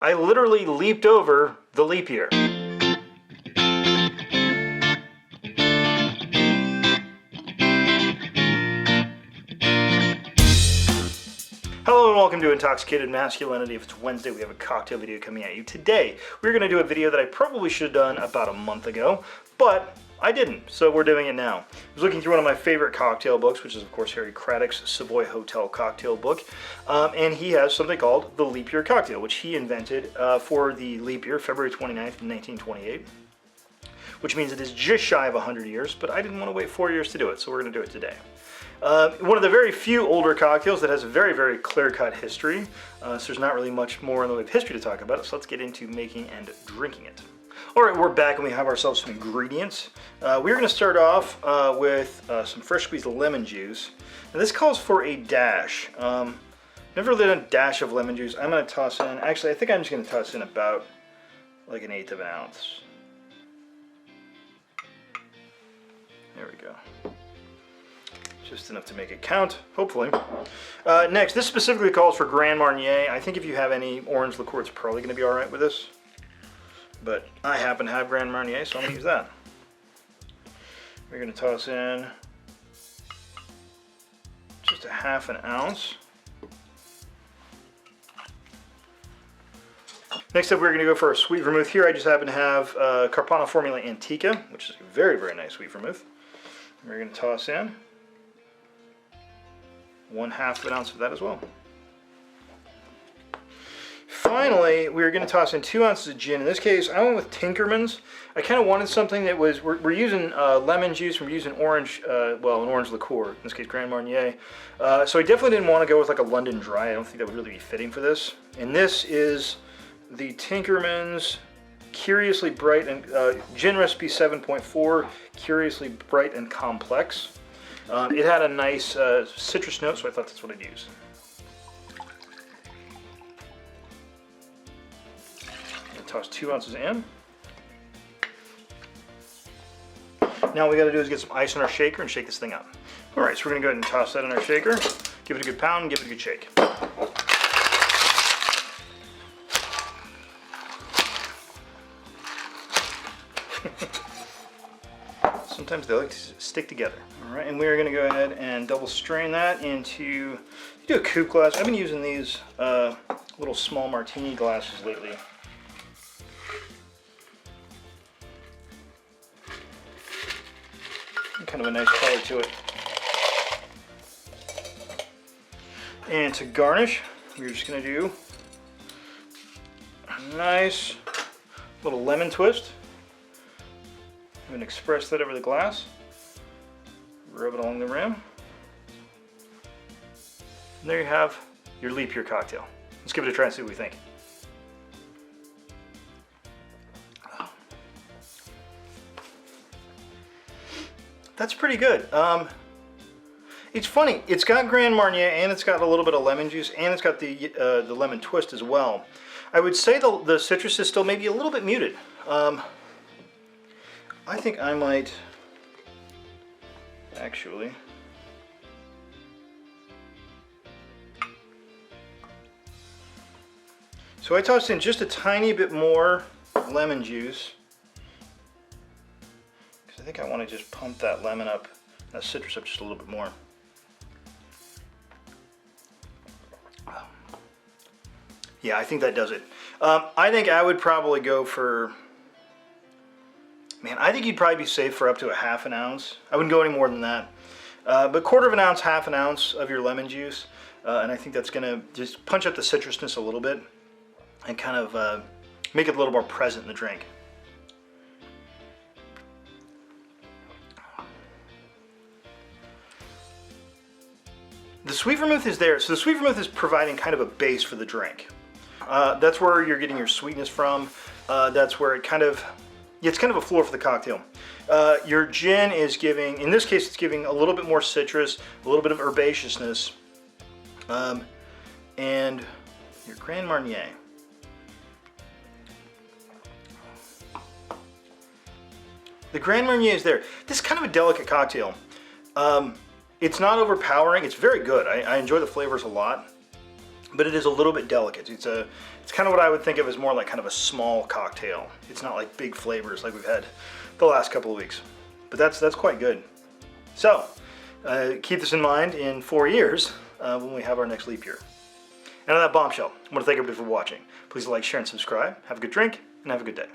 I literally leaped over the leap year. Hello and welcome to Intoxicated Masculinity. If it's Wednesday, we have a cocktail video coming at you. Today, we're going to do a video that I probably should have done about a month ago, but I didn't, so we're doing it now. I was looking through one of my favorite cocktail books, which is of course Harry Craddock's Savoy Hotel cocktail book, and he has something called the leap year cocktail, which he invented for the leap year, February 29th, 1928, which means it is just shy of 100 years, but I didn't want to wait 4 years to do it, so we're going to do it today. One of the very few older cocktails that has a very, very clear-cut history, so there's not really much more in the way of history to talk about, so let's get into making and drinking it. Alright, we're back and we have ourselves some ingredients. We're going to start off with some fresh squeezed lemon juice. Now this calls for a dash. Never really done a dash of lemon juice. I'm going to toss in, actually I think I'm just going to toss in about like 1/8 of an ounce. There we go. Just enough to make it count, hopefully. Next, this specifically calls for Grand Marnier. I think if you have any orange liqueur, it's probably going to be alright with this. But I happen to have Grand Marnier, so I'm going to use that. We're going to toss in just a 1/2 ounce. Next up, we're going to go for our sweet vermouth. Here I just happen to have Carpano Formula Antica, which is a very, very nice sweet vermouth. We're going to toss in 1/2 ounce of that as well. Finally, we're going to toss in 2 ounces of gin. In this case, I went with Tinkerman's. I kind of wanted something that was, we're using lemon juice, we're using orange, well, an orange liqueur, in this case Grand Marnier. So I definitely didn't want to go with like a London Dry. I don't think that would really be fitting for this. And this is the Tinkerman's Curiously Bright and Gin Recipe 7.4, Curiously Bright and Complex. It had a nice citrus note, so I thought that's what I'd use. Toss 2 ounces in. Now what we got to do is get some ice in our shaker and shake this thing up. All right, so we're going to go ahead and toss that in our shaker, give it a good pound, give it a good shake. Sometimes they like to stick together. All right, and we're going to go ahead and double strain that into, do a coupe glass. I've been using these little small martini glasses lately. Kind of a nice color to it. And to garnish, we're just going to do a nice little lemon twist. I'm going to express that over the glass. Rub it along the rim. And there you have your leap year cocktail. Let's give it a try and see what we think. That's pretty good. It's funny. It's got Grand Marnier and it's got a little bit of lemon juice and it's got the lemon twist as well. I would say the citrus is still maybe a little bit muted. I think I might actually so I tossed in just a tiny bit more lemon juice. I think I want to just pump that lemon up, that citrus up just a little bit more. Yeah, I think that does it. I think I would probably go for, man, I think you'd probably be safe for up to a 1/2 ounce. I wouldn't go any more than that. But 1/4 ounce, 1/2 ounce of your lemon juice, and I think that's going to just punch up the citrusness a little bit and kind of make it a little more present in the drink. The sweet vermouth is there, so the sweet vermouth is providing kind of a base for the drink. That's where you're getting your sweetness from. That's where it kind of, yeah, it's kind of a floor for the cocktail. Your gin is giving, in this case, it's giving a little bit more citrus, a little bit of herbaceousness, and your Grand Marnier. The Grand Marnier is there. This is kind of a delicate cocktail. It's not overpowering. It's very good. I enjoy the flavors a lot. but it is a little bit delicate. It's kind of what I would think of as more like kind of a small cocktail. It's not like big flavors like we've had the last couple of weeks, but that's quite good. So keep this in mind in 4 years when we have our next leap year. And on that bombshell, I want to thank everybody for watching. Please like, share, and subscribe. Have a good drink, and have a good day.